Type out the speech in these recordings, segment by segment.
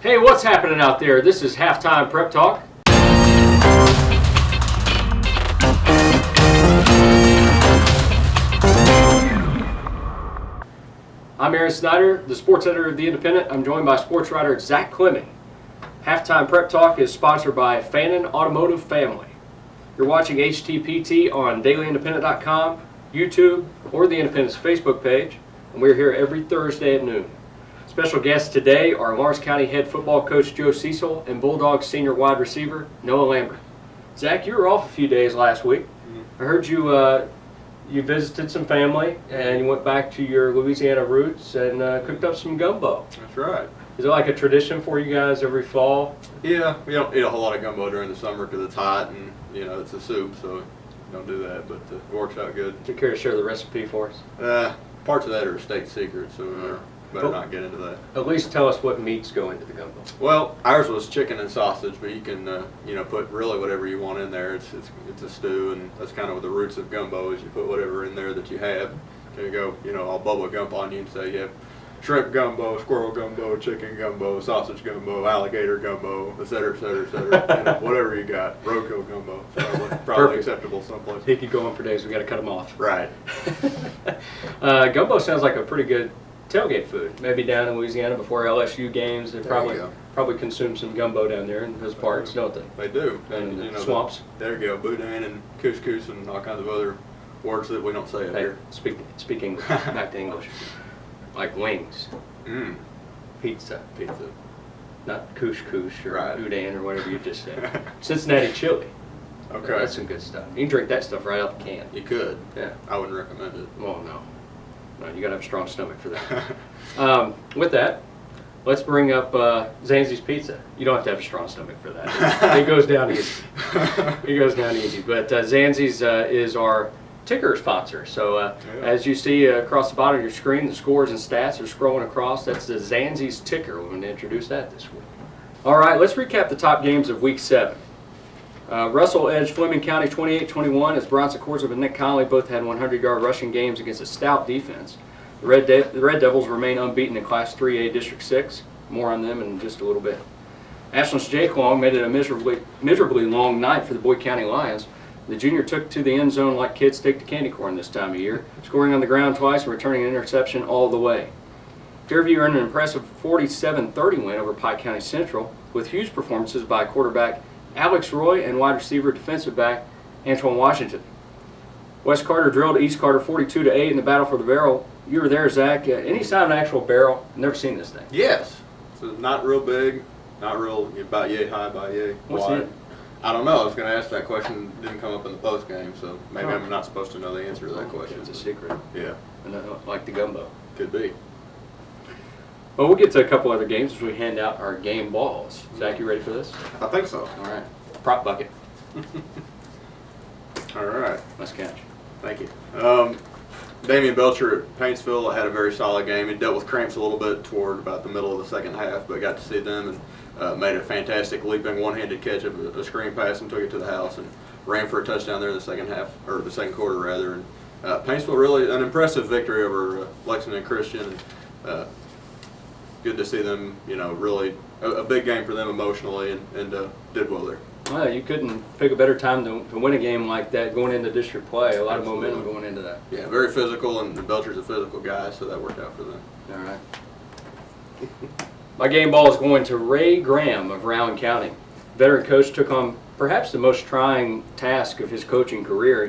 Hey, what's happening out there? This is Halftime Prep Talk. I'm Aaron Snyder, the sports editor of The Independent. I'm joined by sports writer Zach Clemming. Halftime Prep Talk is sponsored by Fannin Automotive Family. You're watching HTPT on dailyindependent.com, YouTube, or The Independent's Facebook page, and we're here every Thursday at noon. Special guests today are Lawrence County head football coach Joe Cecil and Bulldogs senior wide receiver Noah Lambert. Zach, you were off a few days last week. I heard you visited some family and you went back to your Louisiana roots and cooked up some gumbo. That's right. Is it like a tradition for you guys every fall? Yeah, we don't eat a whole lot of gumbo during the summer because it's hot and it's a soup, so we don't do that. But it works out good. Do you care to share the recipe for us? Parts of that are state secrets, so better not get into that. At least tell us what meats go into the gumbo. Well, ours was chicken and sausage, but you can put really whatever you want in there. It's a stew, and that's kind of the roots of gumbo is you put whatever in there that you have. You can go all bubble gump on you and say you have shrimp gumbo, squirrel gumbo, chicken gumbo, sausage gumbo, alligator gumbo, et cetera, et cetera, et cetera. Whatever you got. Roadkill gumbo. Probably acceptable someplace. He could go on for days. We got to cut him off. Right. Gumbo sounds like a pretty good tailgate food. Maybe down in Louisiana before LSU games, they probably consume some gumbo down there in those parts, don't they? They do. And swamps. There you go. Boudin and couscous and all kinds of other words that we don't say up here. Speak English. Back to English. Like wings. Pizza. Not couscous or boudin or whatever you just said. Cincinnati chili. Okay. That's some good stuff. You can drink that stuff right out the can. You could. Yeah. I wouldn't recommend it. Well, no. No, you got to have a strong stomach for that. With that, let's bring up Zanzi's Pizza. You don't have to have a strong stomach for that. It goes down easy. It goes down easy. But Zanzi's is our ticker sponsor. So as you see across the bottom of your screen, the scores and stats are scrolling across. That's the Zanzi's ticker. We're going to introduce that this week. All right, let's recap the top games of Week 7. Russell edged Fleming County 28-21 as Bronson Corzo and Nick Connolly both had 100-yard rushing games against a stout defense. The Red Devils remain unbeaten in Class 3A District 6. More on them in just a little bit. Ashland's Jake Long made it a miserably long night for the Boyd County Lions. The junior took to the end zone like kids take to candy corn this time of year, scoring on the ground twice and returning an interception all the way. Fairview earned an impressive 47-30 win over Pike County Central with huge performances by quarterback Alex Roy and wide receiver defensive back Antoine Washington. West Carter drilled East Carter 42-8 in the battle for the barrel. You were there, Zach. Any sign of an actual barrel? Never seen this thing. Yes. So not real big, not real about yay high, about yay wide. I don't know. I was going to ask that question. It didn't come up in the post game, so maybe I'm not supposed to know the answer to that question. It's a secret. Yeah. Like the gumbo. Could be. Well, we'll get to a couple other games as we hand out our game balls. Zach, you ready for this? I think so. All right. Prop bucket. All right. Nice catch. Thank you. Damian Belcher at Paintsville had a very solid game. He dealt with cramps a little bit toward about the middle of the second half, but got to see them and made a fantastic leaping one-handed catch of a screen pass and took it to the house and ran for a touchdown there in the second half, or the second quarter rather. And Paintsville really an impressive victory over Lexington Christian. Good to see them, really a big game for them emotionally and did well there. Well, you couldn't pick a better time to win a game like that going into district play. A lot of momentum going into that. Yeah, very physical, and Belcher's a physical guy, so that worked out for them. All right. My game ball is going to Ray Graham of Rowan County. Veteran coach took on perhaps the most trying task of his coaching career.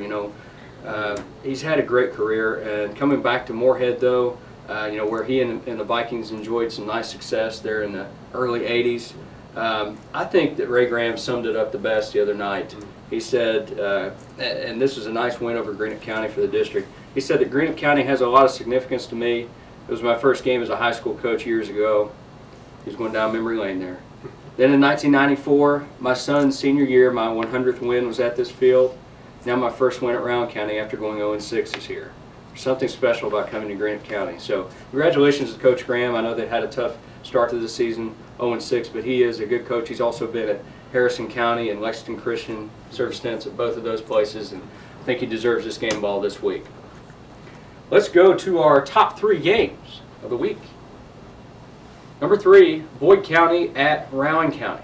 He's had a great career, and coming back to Moorhead, though, where he and the Vikings enjoyed some nice success there in the early 80s. I think that Ray Graham summed it up the best the other night. He said, and this was a nice win over Greenup County for the district, he said that Greenup County has a lot of significance to me. It was my first game as a high school coach years ago. He's going down memory lane there. Then in 1994, my son's senior year, my 100th win was at this field. Now my first win at Rowan County after going 0-6 is here. There's something special about coming to Greenup County. So congratulations to Coach Graham. I know they had a tough start to the season, 0-6, but he is a good coach. He's also been at Harrison County and Lexington Christian, served stints at both of those places, and I think he deserves this game ball this week. Let's go to our top 3 games of the week. Number 3, Boyd County at Rowan County.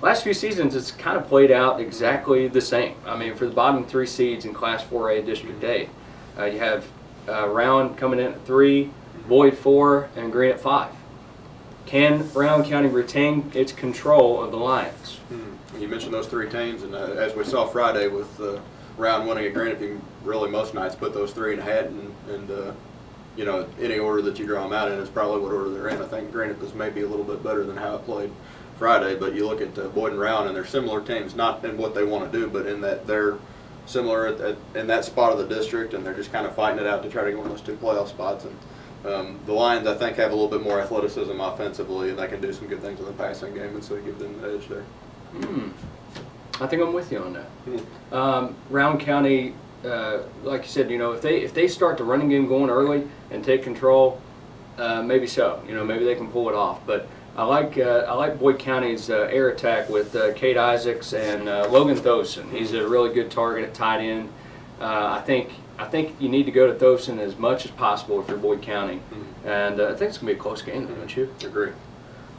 Last few seasons, it's kind of played out exactly the same. I mean, for the bottom 3 seeds in Class 4A District A, you have Rowan coming in at 3, Boyd 4, and Green at 5. Can Rowan County retain its control of the Lions? You mentioned those 3 teams, and as we saw Friday with Rowan winning at Green, you can really most nights put those 3 in a hat, and you know, any order that you draw them out in is probably what order they're in. I think Green was maybe a little bit better than how it played Friday, but you look at Boyd and Rowan, and they're similar teams, not in what they want to do, but in that they're similar in that spot of the district, and they're just kind of fighting it out to try to go in those 2 playoff spots. And the Lions, I think, have a little bit more athleticism offensively, and they can do some good things in the passing game, and so give them the edge there. I think I'm with you on that. Rowan County, like you said, you know, if they start the running game going early and take control, maybe so. You know, maybe they can pull it off. But I like Boyd County's air attack with Kate Isaacs and Logan Thoson. He's a really good target at tight end. I think you need to go to Thoson as much as possible if you're Boyd County, and I think it's gonna be a close game, don't you? Agree.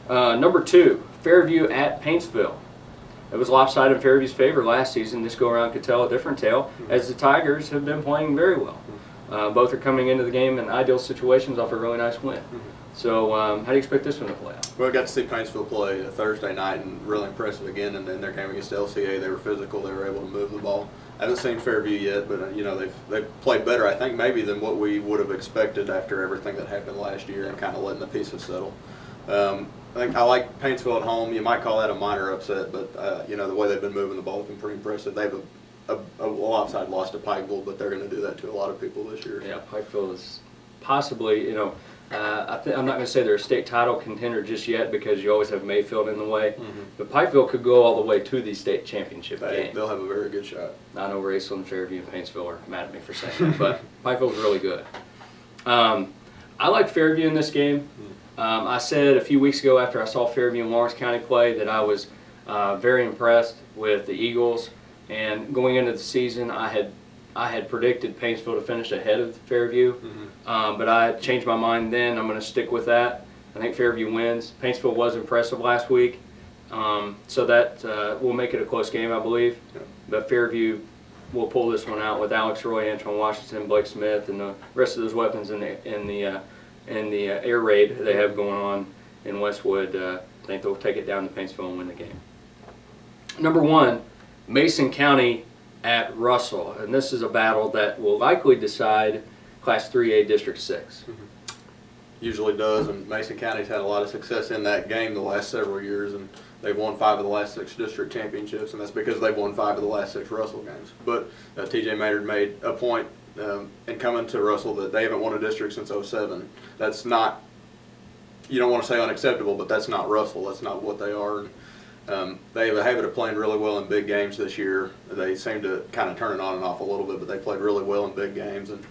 Number 2, Fairview at Paintsville. It was lopsided in Fairview's favor last season. This go-around could tell a different tale, as the Tigers have been playing very well. Both are coming into the game in ideal situations off a really nice win. So how do you expect this one to play out? Well, I got to see Paintsville play Thursday night, and really impressive again. And in their game against LCA, they were physical. They were able to move the ball. I haven't seen Fairview yet, but you know they've played better, I think, maybe than what we would have expected after everything that happened last year and kind of letting the pieces settle. I think I like Paintsville at home. You might call that a minor upset, but you know, the way they've been moving the ball has been pretty impressive. They have a lopsided loss to Pikeville, but they're going to do that to a lot of people this year. Yeah, Pikeville is possibly, you know, I'm not going to say they're a state title contender just yet because you always have Mayfield in the way, but Pikeville could go all the way to the state championship game. They'll have a very good shot. I know Racel and Fairview and Paintsville are mad at me for saying that, but Pikeville's really good. I like Fairview in this game. I said a few weeks ago after I saw Fairview and Lawrence County play that I was very impressed with the Eagles. And going into the season, I had predicted Paintsville to finish ahead of Fairview, but I changed my mind then. I'm going to stick with that. I think Fairview wins. Paintsville was impressive last week, so that will make it a close game, I believe. But Fairview will pull this one out with Alex Roy, Antoine Washington, Blake Smith, and the rest of those weapons in the air raid they have going on in Westwood. I think they'll take it down to Paintsville and win the game. Number 1, Mason County at Russell, and this is a battle that will likely decide Class 3A District 6. Usually does, and Mason County's had a lot of success in that game the last several years, and they've won 5 of the last 6 district championships, and that's because they've won 5 of the last 6 Russell games. But TJ Maynard made a point in coming to Russell that they haven't won a district since '07. That's not, you don't want to say unacceptable, but that's not Russell. That's not what they are. And, they have a habit of playing really well in big games this year. They seem to kind of turn it on and off a little bit, but they played really well in big games, and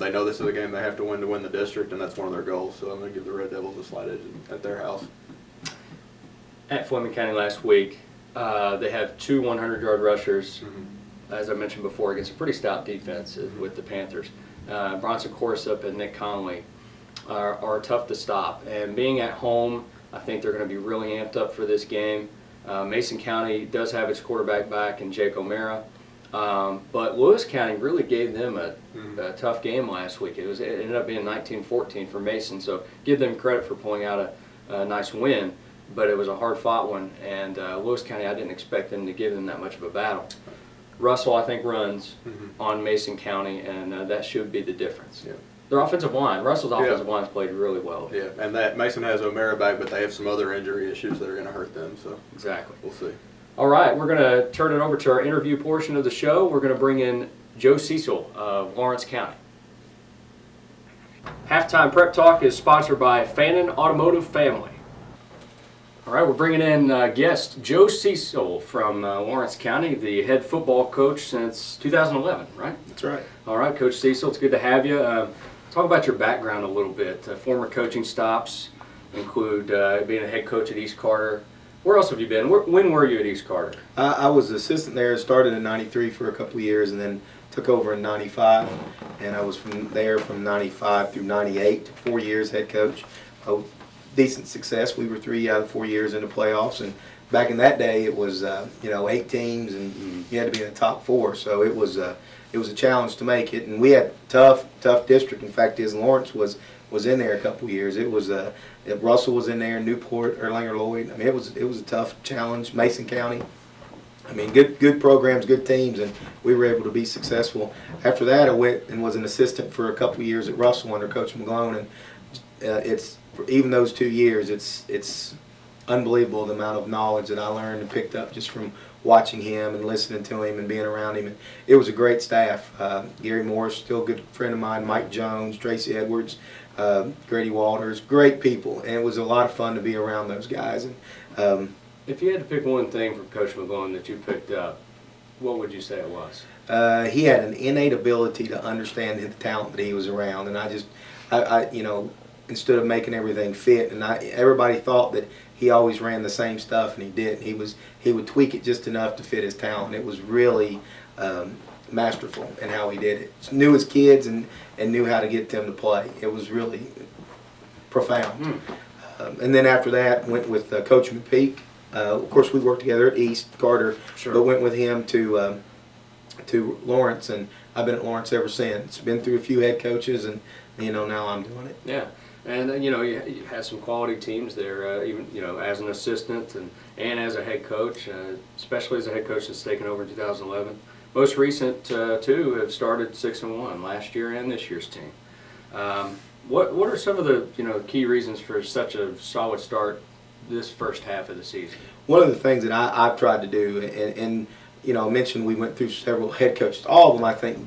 they know this is a game they have to win the district, and that's one of their goals. So I'm going to give the Red Devils a slight edge at their house. At Fleming County last week, they have 2 100-yard rushers, as I mentioned before, against a pretty stout defense with the Panthers. Bronson Corsup and Nick Conley are tough to stop, and being at home, I think they're going to be really amped up for this game. Mason County does have its quarterback back in Jake O'Mara, but Lewis County really gave them a tough game last week. It ended up being 19-14 for Mason, so give them credit for pulling out a nice win, but it was a hard-fought one, and Lewis County, I didn't expect them to give them that much of a battle. Russell, I think, runs on Mason County, and that should be the difference. Yeah. Their offensive line, Russell's offensive line's played really well. Yeah, and that Mason has O'Mara back, but they have some other injury issues that are going to hurt them. So exactly. We'll see. All right, we're going to turn it over to our interview portion of the show. We're going to bring in Joe Cecil of Lawrence County. Halftime Prep Talk is sponsored by Fannin Automotive Family. All right, we're bringing in guest Joe Cecil from Lawrence County, the head football coach since 2011, right? That's right. All right, Coach Cecil, it's good to have you. Talk about your background a little bit. Former coaching stops include being a head coach at East Carter. Where else have you been? When were you at East Carter? I was assistant there, started in '93 for a couple of years, and then took over in '95. And I was from there from '95 through '98, 4 years head coach. decent success. We were 3 out of 4 years in the playoffs, and back in that day it was 8 teams, and you had to be in the top 4. So it was a challenge to make it, and we had tough district. In fact, Lawrence was in there a couple years. It was Russell was in there, Newport, Erlanger Lloyd. I mean, it was a tough challenge. Mason County. I mean, good programs, good teams, and we were able to be successful. After that, I went and was an assistant for a couple of years at Russell under Coach McGlone, and it's even those 2 years, it's unbelievable the amount of knowledge that I learned and picked up just from watching him and listening to him and being around him. And it was a great staff. Gary Morris, still a good friend of mine, Mike Jones, Tracy Edwards, Grady Walters, great people, and it was a lot of fun to be around those guys. And if you had to pick one thing from Coach McGlone that you picked up, what would you say it was? He had an innate ability to understand the talent that he was around, and I instead of making everything fit, and everybody thought that he always ran the same stuff, and he didn't. He would tweak it just enough to fit his talent. It was really masterful in how he did it. Knew his kids and knew how to get them to play. It was really profound. And then after that, went with Coach McPeak. Of course, we worked together at East Carter, Sure. but went with him to Lawrence, and I've been at Lawrence ever since. Been through a few head coaches, and now I'm doing it. Yeah, and you had some quality teams there, even as an assistant and as a head coach, especially as a head coach that's taken over in 2011. Most recent two have started 6-1 last year and this year's team. What are some of the key reasons for such a solid start this first half of the season? One of the things that I've tried to do, and I mentioned we went through several head coaches. All of them, I think,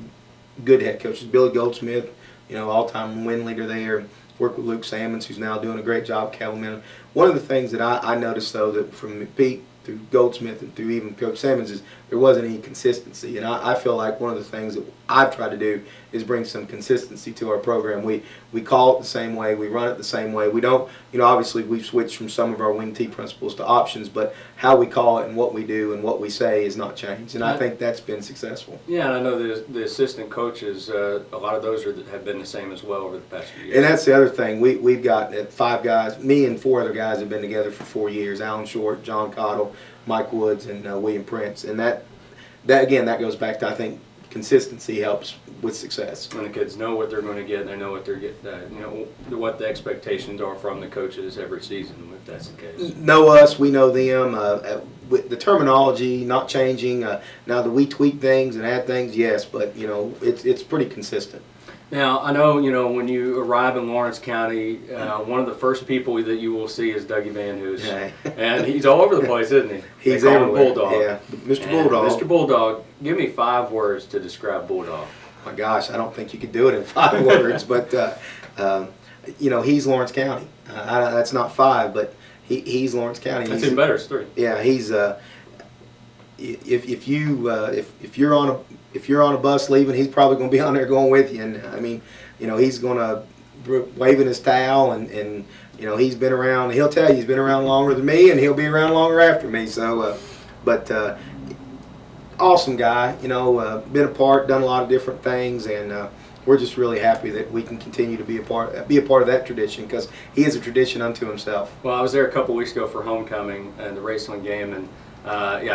good head coaches. Billy Goldsmith, all-time win leader there. Worked with Luke Sammons, who's now doing a great job at Calumet. One of the things that I noticed, though, that from McPeak through Goldsmith and through even Coach Sammons is there wasn't any consistency. And I feel like one of the things that I've tried to do is bring some consistency to our program. We call it the same way. We run it the same way. We don't, obviously we've switched from some of our wing T principles to options, but how we call it and what we do and what we say is not changed. And I think that's been successful. Yeah, and I know the assistant coaches, a lot of those have been the same as well over the past few years. And that's the other thing. We've got 5 guys. Me and 4 other guys have been together for 4 years. Alan Short, John Cottle, Mike Woods, and William Prince. And that goes back to, I think, consistency helps with success. When the kids know what they're going to get, and they know what they're what the expectations are from the coaches every season, if that's the case. Know us, we know them. With the terminology not changing. Now, do we tweak things and add things? Yes, but it's pretty consistent. Now, I know, when you arrive in Lawrence County, one of the first people that you will see is Dougie Van Hoos. And he's all over the place, isn't he? He's they call him everywhere. Bulldog. Yeah, Mr. Bulldog. Mr. Bulldog, give me 5 words to describe Bulldog. My gosh, I don't think you could do it in 5 words, but he's Lawrence County. That's not 5, but he's Lawrence County. That's even better. It's 3. Yeah, he's if you're on a bus leaving, he's probably going to be on there going with you. And I mean, he's going to waving his towel, and he's been around. He'll tell you he's been around longer than me, and he'll be around longer after me. So, awesome guy. Been a part, done a lot of different things, and we're just really happy that we can continue to be a part of that tradition, because he is a tradition unto himself. Well, I was there a couple weeks ago for homecoming and the wrestling game, and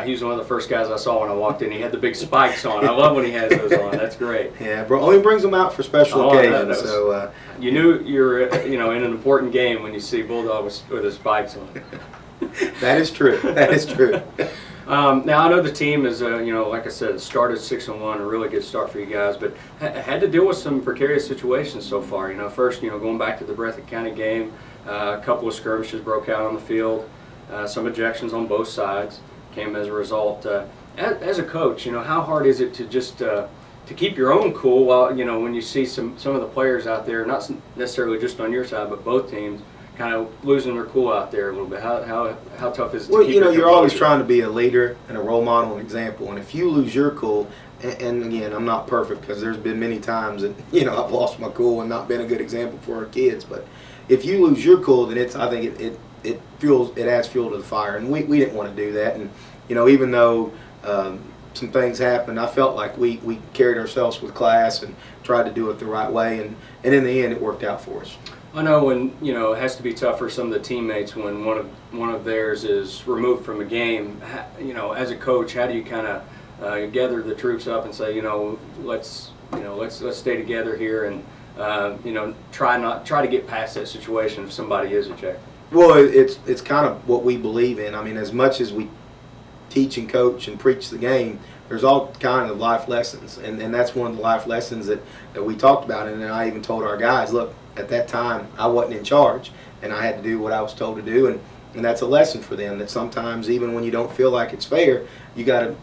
he was one of the first guys I saw when I walked in. He had the big spikes on. I love when he has those on. That's great. Yeah, bro. Only brings them out for special occasions. So you knew you're in an important game when you see Bulldog with his spikes on. That is true. That is true. Now I know the team is, like I said, it started 6-1, a really good start for you guys, but had to deal with some precarious situations so far. First, going back to the Breathitt County game, a couple of skirmishes broke out on the field, some ejections on both sides came as a result. As a coach, how hard is it to just to keep your own cool while when you see some of the players out there, not necessarily just on your side, but both teams, kind of losing their cool out there a little bit? How tough is it to keep your you're always trying to be a leader and a role model and example, and if you lose your cool, and again, I'm not perfect, because there's been many times that I've lost my cool and not been a good example for our kids, but if you lose your cool, then I think it adds fuel to the fire, and we didn't want to do that. And even though some things happened, I felt like we carried ourselves with class and tried to do it the right way, and in the end it worked out for us. I know when it has to be tough for some of the teammates when one of theirs is removed from a game. As a coach, how do you kind of gather the troops up and say, let's stay together here and try to get past that situation if somebody is ejected. Well, it's kind of what we believe in. I mean, as much as we teach and coach and preach the game, there's all kind of life lessons, and that's one of the life lessons that we talked about. And then I even told our guys, look, at that time I wasn't in charge, and I had to do what I was told to do, and that's a lesson for them, that sometimes even when you don't feel like it's fair, you got to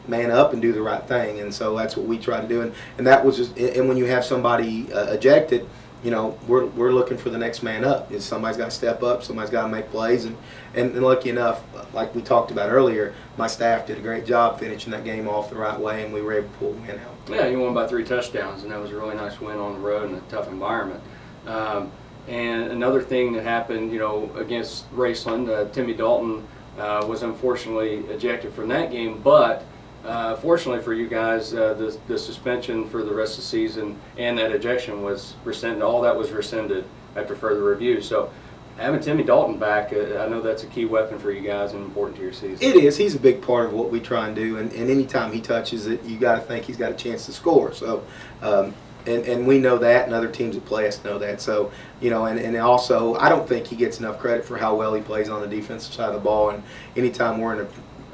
man up and do the right thing. And so that's what we try to do, and that was just, and when you have somebody ejected, we're looking for the next man up. Somebody's got to step up, somebody's got to make plays, and lucky enough, like we talked about earlier, my staff did a great job finishing that game off the right way, and we were able to pull the win out. Yeah, you won by 3 touchdowns, and that was a really nice win on the road in a tough environment. And another thing that happened, against Raceland, Timmy Dalton was unfortunately ejected from that game, but fortunately for you guys, the suspension for the rest of the season and that ejection was rescinded. All that was rescinded after further review. So having Timmy Dalton back, I know that's a key weapon for you guys and important to your season. It is. He's a big part of what we try and do, and anytime he touches it, you got to think he's got a chance to score. So, and we know that, and other teams that play us know that. So, and also, I don't think he gets enough credit for how well he plays on the defensive side of the ball. And anytime we're in a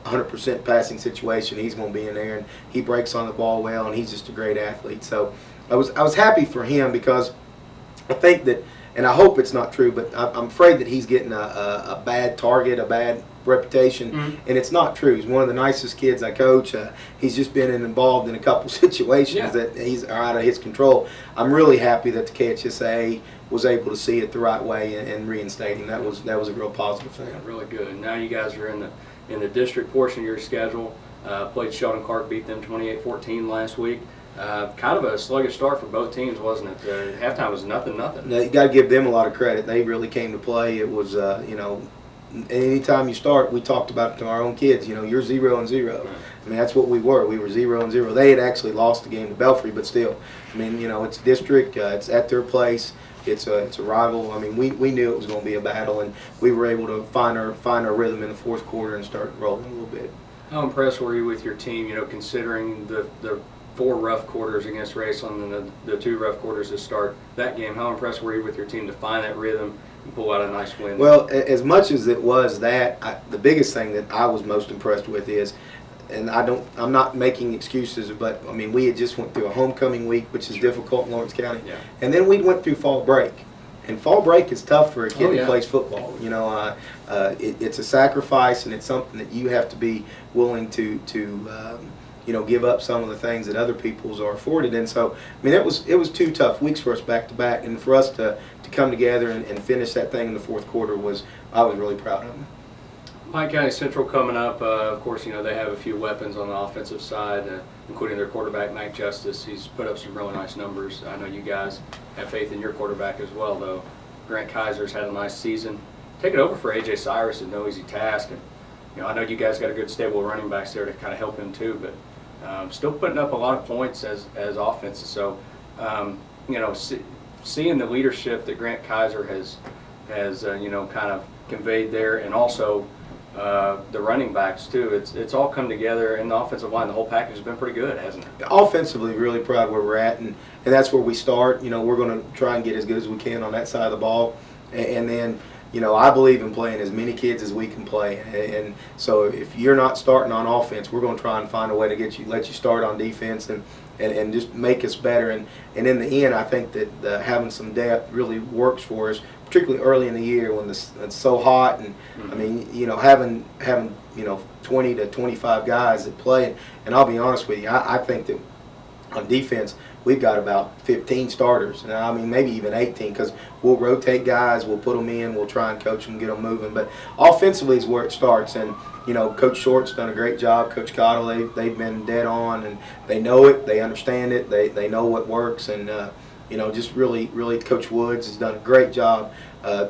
100% passing situation, he's going to be in there, and he breaks on the ball well, and he's just a great athlete. So I was happy for him, because I think that, and I hope it's not true, but I'm afraid that he's getting a bad target, a bad reputation, and it's not true. He's one of the nicest kids I coach. He's just been involved in a couple situations that are out of his control. I'm really happy that the KHSA was able to see it the right way and reinstate him. That was a real positive thing. Yeah, really good. Now you guys are in the district portion of your schedule. Played Sheldon Clark, beat them 28-14 last week. Kind of a sluggish start for both teams, wasn't it? Halftime was nothing. Now, you got to give them a lot of credit. They really came to play. It was, anytime you start, we talked about it to our own kids. You're 0-0. Right. I mean, that's what we were. We were 0-0. They had actually lost the game to Belfry, but still, I mean, it's district. It's at their place. It's a rival. I mean, we knew it was going to be a battle, and we were able to find our rhythm in the fourth quarter and start rolling a little bit. How impressed were you with your team? Considering the 4 rough quarters against Raceland and the 2 rough quarters to start that game. How impressed were you with your team to find that rhythm and pull out a nice win? Well, as much as it was that, the biggest thing that I was most impressed with is, and I'm not making excuses, but I mean, we had just went through a homecoming week, which is difficult in Lawrence County, and then we went through fall break. And fall break is tough for a kid who plays football. It's a sacrifice, and it's something that you have to be willing to give up some of the things that other people's are afforded. And so, I mean, it was 2 tough weeks for us back to back, and for us to come together and finish that thing in the fourth quarter I was really proud of them. Pike County Central coming up. Of course, they have a few weapons on the offensive side, including their quarterback, Mike Justice. He's put up some really nice numbers. I know you guys have faith in your quarterback as well, though. Grant Kaiser's had a nice season. Taking over for A.J. Cyrus is no easy task. And, I know you guys got a good stable of running backs there to kind of help him too, but still putting up a lot of points as offenses. So, seeing the leadership that Grant Kaiser has kind of conveyed there, and also the running backs too. It's all come together, and the offensive line, the whole package has been pretty good, hasn't it? Offensively, really proud where we're at, and that's where we start. We're going to try and get as good as we can on that side of the ball, and then I believe in playing as many kids as we can play, and so if you're not starting on offense, we're going to try and find a way to let you start on defense and just make us better. And in the end, I think that having some depth really works for us, particularly early in the year when it's so hot. And I mean, having 20 to 25 guys that play. And I'll be honest with you, I think that on defense we've got about 15 starters. And I mean, maybe even 18, because we'll rotate guys, we'll put them in, we'll try and coach them, get them moving. But offensively is where it starts. And Coach Short's done a great job. Coach Cottle, they've been dead on, and they know it, they understand it, they know what works, and just really Coach Woods has done a great job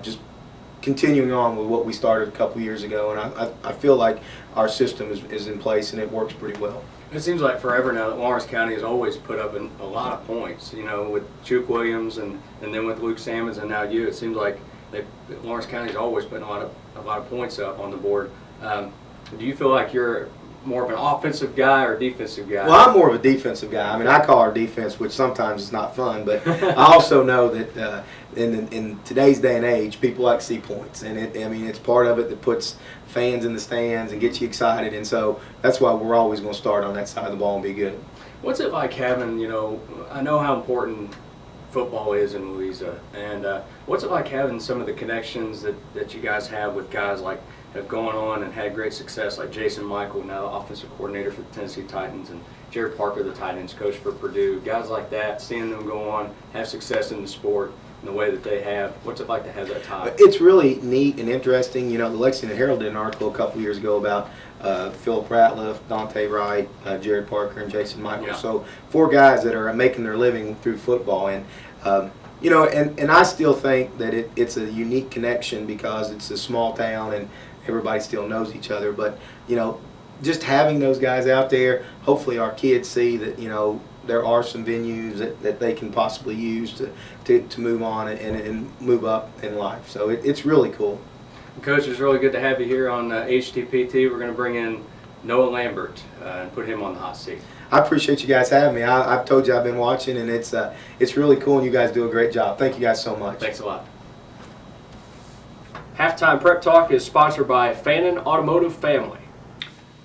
just continuing on with what we started a couple years ago, and I feel like our system is in place and it works pretty well. It seems like forever now that Lawrence County has always put up a lot of points, you know, with Chuck Williams and then with Luke Salmons and now you. It seems like Lawrence County is always putting a lot of points up on the board. Do you feel like you're more of an offensive guy or defensive guy? Well, I'm more of a defensive guy. I mean, I call our defense, which sometimes is not fun, but I also know that in today's day and age, people like to see points, and it's part of it that puts fans in the stands and gets you excited, and so that's why we're always going to start on that side of the ball and be good. What's it like having, you know, I know how important football is in Louisa, and what's it like having some of the connections that you guys have with guys like have gone on and had great success, like Jason Michael, now offensive coordinator for the Tennessee Titans, and Jared Parker, the tight ends coach for Purdue, guys like that, seeing them go on, have success in the sport in the way that they have. What's it like to have that tie? It's really neat and interesting. You know, the Lexington Herald did an article a couple years ago about Philip Ratliff, Dante Wright, Jared Parker, and Jason Michael. Yeah. So 4 guys that are making their living through football. And, you know, and I still think that it's a unique connection because it's a small town and everybody still knows each other. But, you know, just having those guys out there, hopefully our kids see that, you know, there are some venues that they can possibly use to move on and move up in life. So it's really cool. Coach, it's really good to have you here on HTPT. We're going to bring in Noah Lambert and put him on the hot seat. I appreciate you guys having me. I've told you I've been watching, and it's really cool, and you guys do a great job. Thank you guys so much. Thanks a lot. Halftime Prep Talk is sponsored by Fannin Automotive Family.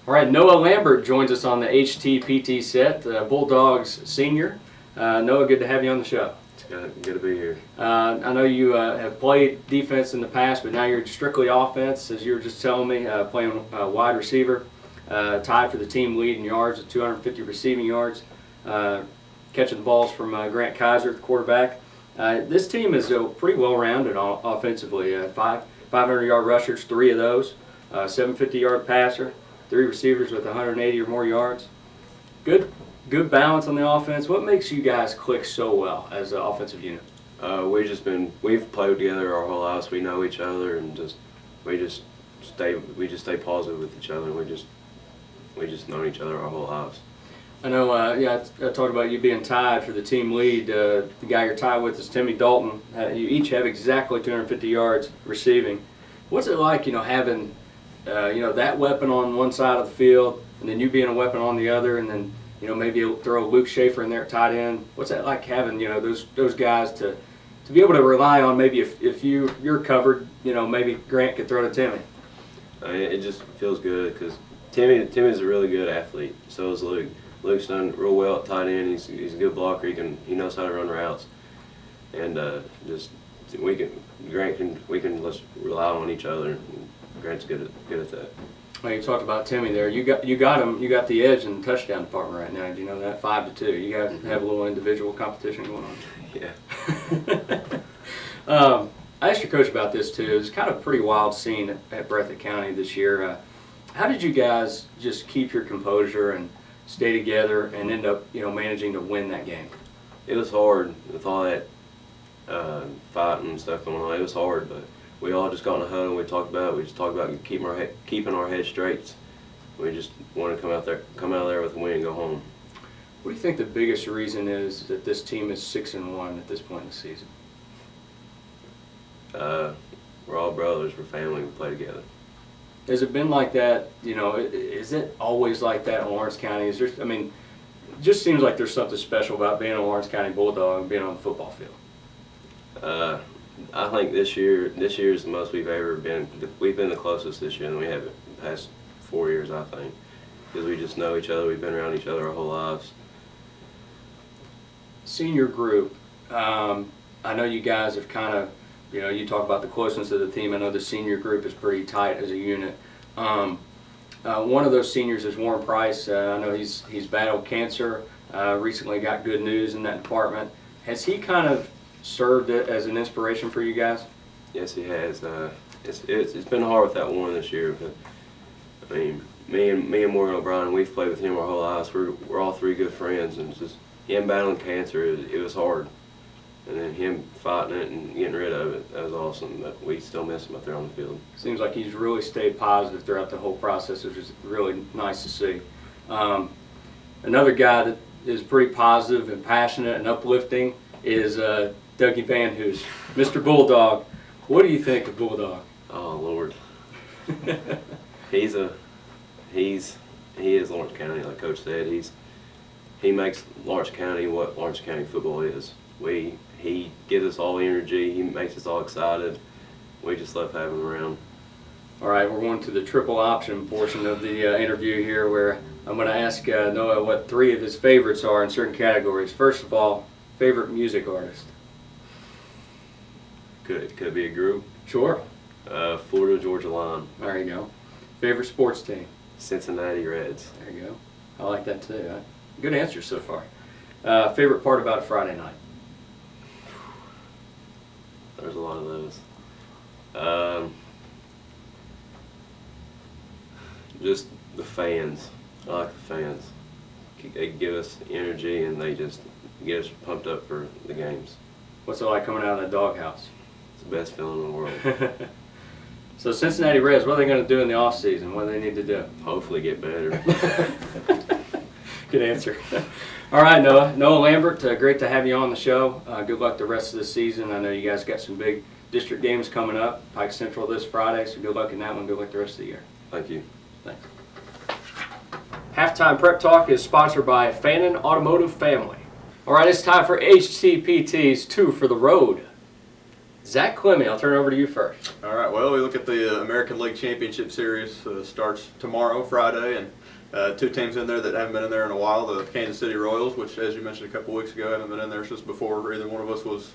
All right, Noah Lambert joins us on the HTPT set, Bulldogs senior. Noah, good to have you on the show. It's good to be here. I know you have played defense in the past, but now you're strictly offense, as you were just telling me, playing wide receiver, tied for the team lead in yards with 250 receiving yards, catching the balls from Grant Kaiser, the quarterback. This team is pretty well-rounded offensively. 500-yard rushers, 3 of those, 750-yard passer, 3 receivers with 180 or more yards. Good balance on the offense. What makes you guys click so well as an offensive unit? We've played together our whole lives. We know each other, and we just stay positive with each other. And we just known each other our whole lives. I know. I talked about you being tied for the team lead. The guy you're tied with is Timmy Dalton. You each have exactly 250 yards receiving. What's it like, you know, having that weapon on one side of the field, and then you being a weapon on the other, and then, you know, maybe throw Luke Schaefer in there at tight end? What's that like having, you know, those guys to be able to rely on? Maybe if you're covered, you know, maybe Grant could throw to Timmy. It just feels good because Timmy's a really good athlete. So is Luke. Luke's done real well at tight end. He's a good blocker. He knows how to run routes, and we can let's rely on each other. Grant's good at that. Well, you talked about Timmy there. You got him. You got the edge in the touchdown department right now. Do you know that? 5-2. You guys have a little individual competition going on. Yeah. I asked your coach about this too. It's kind of a pretty wild scene at Breathitt County this year. How did you guys just keep your composure and stay together and end up, you know, managing to win that game? It was hard with all that fighting and stuff going on. It was hard, but we all just got in a huddle and we talked about it. We just talked about keeping our heads straight. We just want to come out there with a win and go home. What do you think the biggest reason is that this team is 6-1 at this point in the season? We're all brothers. We're family. We play together. Has it been like that? You know, is it always like that in Lawrence County? Is there? I mean, it just seems like there's something special about being a Lawrence County Bulldog and being on the football field. I think this year is the most we've ever been. We've been the closest this year than we have the past 4 years, I think, because we just know each other. We've been around each other our whole lives. Senior group. I know you guys have kind of, you know, you talk about the closeness of the team. I know the senior group is pretty tight as a unit. One of those seniors is Warren Price. I know he's battled cancer. Recently got good news in that department. Has he kind of served as an inspiration for you guys? Yes, he has. It's been hard with that one this year, but I mean, me and Morgan O'Brien, we've played with him our whole lives. We're all 3 good friends, and just him battling cancer, it was hard. And then him fighting it and getting rid of it, that was awesome. But we still miss him up there on the field. Seems like he's really stayed positive throughout the whole process, which is really nice to see. Another guy that is pretty positive and passionate and uplifting is Dougie Van Hoos. Mr. Bulldog, what do you think of Bulldog? Oh Lord, he is Lawrence County, like Coach said. He makes Lawrence County what Lawrence County football is. He gives us all energy. He makes us all excited. We just love having him around. All right, we're going to the triple option portion of the interview here, where I'm going to ask Noah what 3 of his favorites are in certain categories. First of all, favorite music artist. Could be a group. Sure. Florida Georgia Line. There you go. Favorite sports team. Cincinnati Reds. There you go. I like that too. Good answer so far. Favorite part about a Friday night. There's a lot of those. Just the fans. I like the fans. They give us energy and they just get us pumped up for the games. What's it like coming out of the doghouse? It's the best feeling in the world. So Cincinnati Reds, what are they going to do in the off season? What do they need to do? Hopefully get better. Good answer. All right, Noah. Noah Lambert, great to have you on the show. Good luck the rest of the season. I know you guys got some big district games coming up. Pike Central this Friday, so good luck in that one. Good luck the rest of the year. Thank you. Thanks. Halftime Prep Talk is sponsored by Fannin Automotive Family. All right, it's time for HCPT's 2 for the Road. Zach Clemmy, I'll turn it over to you first. All right, well, we look at the American League Championship Series. Starts tomorrow, Friday, and 2 teams in there that haven't been in there in a while. The Kansas City Royals, which, as you mentioned a couple weeks ago, haven't been in there since before either one of us was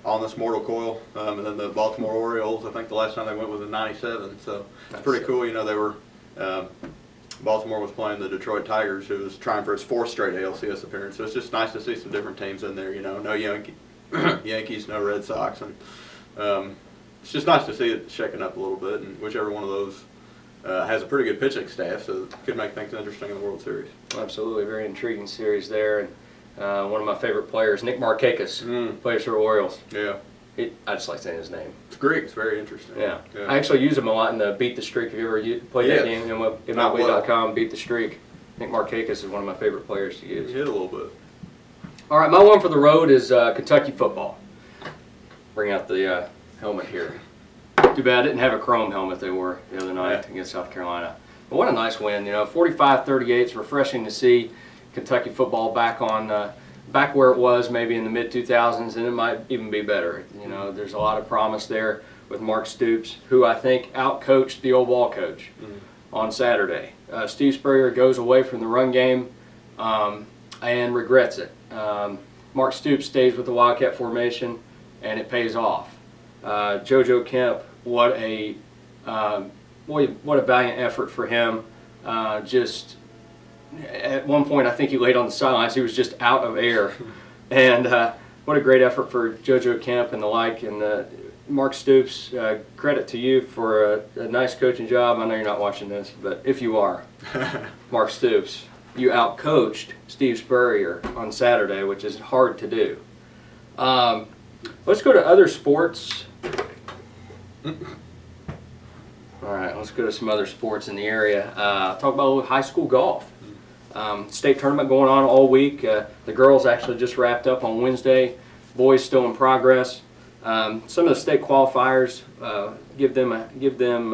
on this mortal coil. And then the Baltimore Orioles, I think the last time they went was in '97. So it's pretty cool. You know, they were Baltimore was playing the Detroit Tigers, who was trying for its 4th straight ALCS appearance. So it's just nice to see some different teams in there. You know, no Yankees, no Red Sox, and it's just nice to see it shaking up a little bit. And whichever one of those has a pretty good pitching staff, so it could make things interesting in the World Series. Absolutely, very intriguing series there. And one of my favorite players, Nick Markakis, plays for the Orioles. Yeah. I just like saying his name. It's Greek. It's very interesting. Yeah. I actually use him a lot in the Beat the Streak. Have you ever played that game? MLB.com, Beat the Streak. Nick Markakis is one of my favorite players to use. He hit a little bit. All right, my 1 for the road is Kentucky football. Bring out the helmet here. Too bad I didn't have a chrome helmet they wore the other night against South Carolina. But what a nice win, you know, 45-38. It's refreshing to see Kentucky football back where it was maybe in the mid-2000s, and it might even be better. You know, there's a lot of promise there with Mark Stoops, who I think outcoached the old ball coach on Saturday. Steve Spurrier goes away from the run game and regrets it. Mark Stoops stays with the Wildcat formation, and it pays off. JoJo Kemp, what a valiant effort for him. Just at one point, I think he laid on the sidelines. He was just out of air, and what a great effort for JoJo Kemp and the like. And Mark Stoops, credit to you for a nice coaching job. I know you're not watching this, but if you are, Mark Stoops, you outcoached Steve Spurrier on Saturday, which is hard to do. Let's go to other sports. All right, let's go to some other sports in the area. Talk about a little high school golf. State tournament going on all week. The girls actually just wrapped up on Wednesday. Boys still in progress. Some of the state qualifiers give them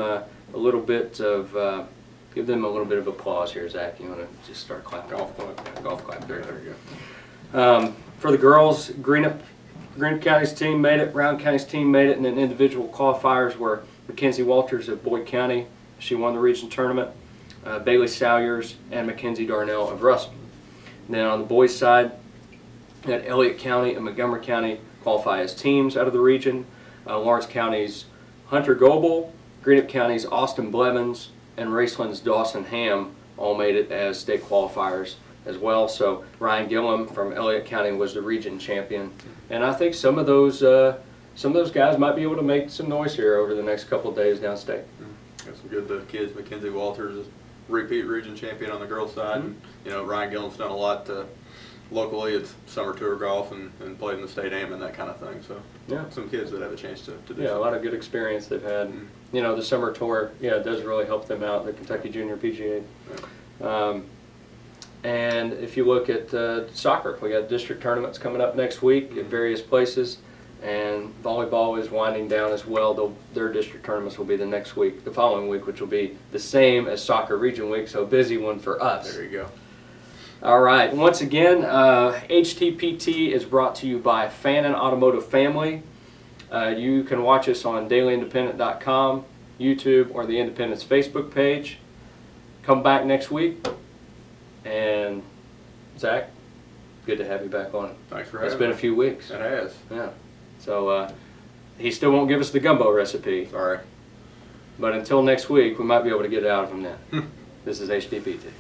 a little bit of applause here. Zach, you want to just start clapping? Golf clap. There you go. For the girls, Greenup County's team made it. Round County's team made it, and then individual qualifiers were Mackenzie Walters of Boyd County. She won the region tournament. Bailey Salyers and Mackenzie Darnell of Russell. And then on the boys' side, we had Elliott County and Montgomery County qualify as teams out of the region. Lawrence County's Hunter Goebel, Greenup County's Austin Blevins, and Raceland's Dawson Ham all made it as state qualifiers as well. So Ryan Gillum from Elliott County was the region champion, and I think some of those guys might be able to make some noise here over the next couple of days downstate. Got some good kids. Mackenzie Walters is repeat region champion on the girls' side, and you know Ryan Gillum's done a lot locally. It's summer tour golf and played in the state am and that kind of thing. So some kids that have a chance to do. Yeah, a lot of good experience they've had. You know, the summer tour, it does really help them out. The Kentucky Junior PGA. And if you look at soccer, we got district tournaments coming up next week at various places, and volleyball is winding down as well. Their district tournaments will be the next week, the following week, which will be the same as soccer region week, so a busy one for us. There you go. All right, once again, HTPT is brought to you by Fannin Automotive Family. You can watch us on dailyindependent.com, YouTube, or the Independent's Facebook page. Come back next week. And Zach, good to have you back on. Thanks for having me. It's been a few weeks. It has. Yeah. So he still won't give us the gumbo recipe. Sorry. But until next week, we might be able to get it out of him then. This is HTPT.